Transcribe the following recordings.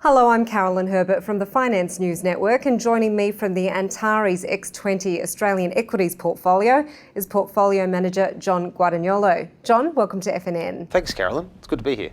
Hello, I'm Carolyn Herbert from the Finance News Network, and joining me from the Antares X20 Australian Equities portfolio is Portfolio Manager John Guadagnuolo. John, welcome to FNN. Thanks, Carolyn. It's good to be here.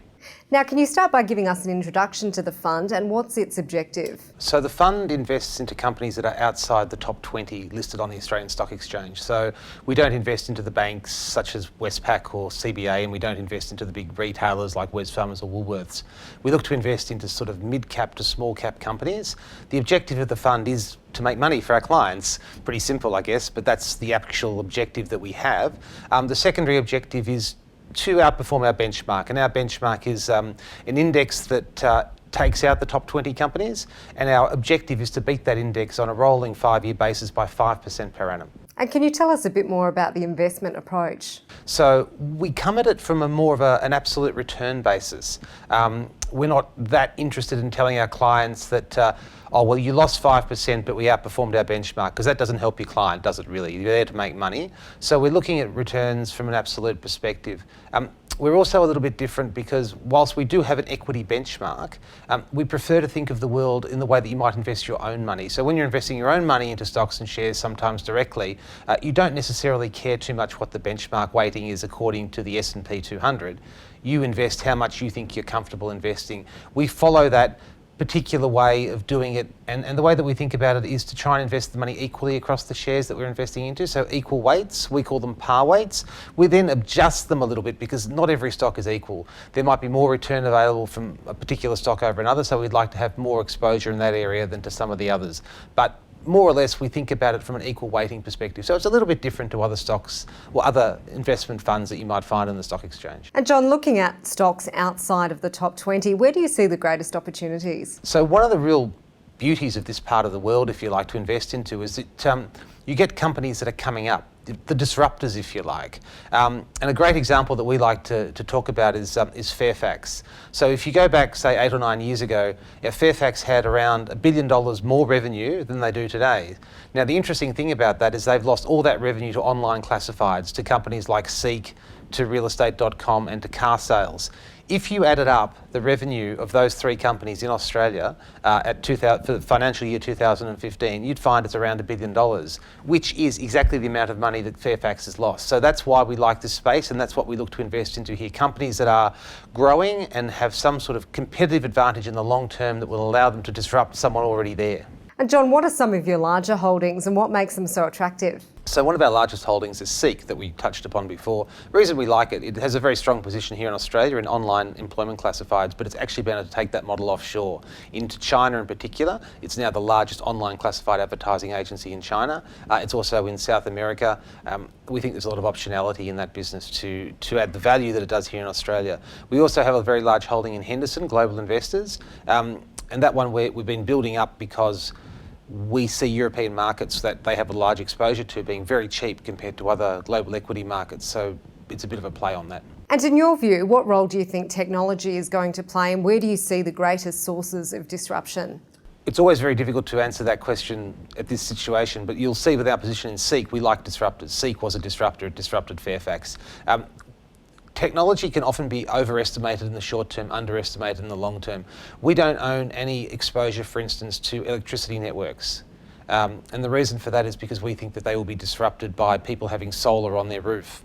Now, can you start by giving us an introduction to the fund and what's its objective? So the fund invests into companies that are outside the top 20 listed on the Australian Stock Exchange. So we don't invest into the banks such as Westpac or CBA, and we don't invest into the big retailers like Wesfarmers or Woolworths. We look to invest into sort of mid-cap to small-cap companies. The objective of the fund is to make money for our clients. Pretty simple, I guess, but that's the actual objective that we have. The secondary objective is to outperform our benchmark, and our benchmark is an index that takes out the top 20 companies, and our objective is to beat that index on a rolling 5-year basis by 5% per annum. And can you tell us a bit more about the investment approach? So we come at it from more of an absolute return basis. We're not that interested in telling our clients that, oh, well, you lost 5%, but we outperformed our benchmark, because that doesn't help your client, does it really? You're there to make money. So we're looking at returns from an absolute perspective. We're also a little bit different because whilst we do have an equity benchmark, we prefer to think of the world in the way that you might invest your own money. So when you're investing your own money into stocks and shares, sometimes directly, you don't necessarily care too much what the benchmark weighting is according to the S&P 200. You invest how much you think you're comfortable investing. We follow that particular way of doing it, and the way that we think about it is to try and invest the money equally across the shares that we're investing into, so equal weights. We call them par weights. We then adjust them a little bit because not every stock is equal. There might be more return available from a particular stock over another, so we'd like to have more exposure in that area than to some of the others. But more or less, we think about it from an equal weighting perspective. So it's a little bit different to other stocks or other investment funds that you might find in the stock exchange. And John, looking at stocks outside of the top 20, where do you see the greatest opportunities? So one of the real beauties of this part of the world, if you like, to invest into is that you get companies that are coming up, the disruptors, if you like. And a great example that we like to talk about is Fairfax. So if you go back, say, 8 or 9 years ago, Fairfax had around $1 billion more revenue than they do today. Now, the interesting thing about that is they've lost all that revenue to online classifieds, to companies like Seek, to realestate.com and to car sales. If you added up the revenue of those three companies in Australia for the financial year 2015, you'd find it's around $1 billion, which is exactly the amount of money that Fairfax has lost. So that's why we like this space, and that's what we look to invest into here. Companies that are growing and have some sort of competitive advantage in the long term that will allow them to disrupt someone already there. And John, what are some of your larger holdings and what makes them so attractive? So one of our largest holdings is Seek, that we touched upon before. The reason we like it, it has a very strong position here in Australia in online employment classifieds, but it's actually been able to take that model offshore into China in particular. It's now the largest online classified advertising agency in China. It's also in South America. We think there's a lot of optionality in that business to add the value that it does here in Australia. We also have a very large holding in Henderson Global Investors, and that one we've been building up because we see European markets that they have a large exposure to being very cheap compared to other global equity markets. So it's a bit of a play on that. And in your view, what role do you think technology is going to play, and where do you see the greatest sources of disruption? It's always very difficult to answer that question at this situation, but you'll see with our position in Seek, we like disruptors. Seek was a disruptor, it disrupted Fairfax. Technology can often be overestimated in the short term, underestimated in the long term. We don't own any exposure, for instance, to electricity networks. And the reason for that is because we think that they will be disrupted by people having solar on their roof.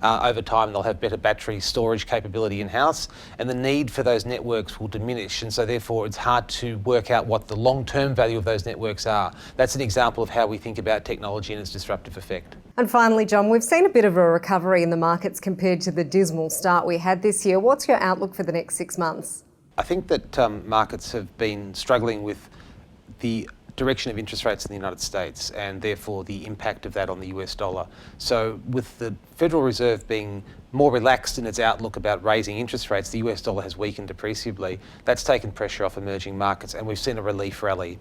Over time, they'll have better battery storage capability in-house, and the need for those networks will diminish, and so therefore it's hard to work out what the long-term value of those networks are. That's an example of how we think about technology and its disruptive effect. And finally, John, we've seen a bit of a recovery in the markets compared to the dismal start we had this year. What's your outlook for the next 6 months? I think that markets have been struggling with the direction of interest rates in the United States and therefore the impact of that on the US dollar. So with the Federal Reserve being more relaxed in its outlook about raising interest rates, the US dollar has weakened appreciably. That's taken pressure off emerging markets, and we've seen a relief rally.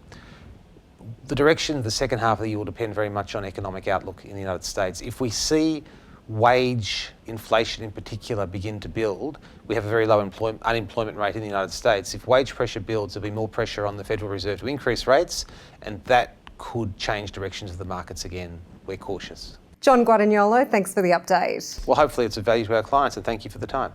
The direction of the second half of the year will depend very much on economic outlook in the United States. If we see wage inflation in particular begin to build, we have a very low unemployment rate in the United States. If wage pressure builds, there'll be more pressure on the Federal Reserve to increase rates, and that could change directions of the markets again. We're cautious. John Guadagnuolo, thanks for the update. Well, hopefully it's of value to our clients, and thank you for the time.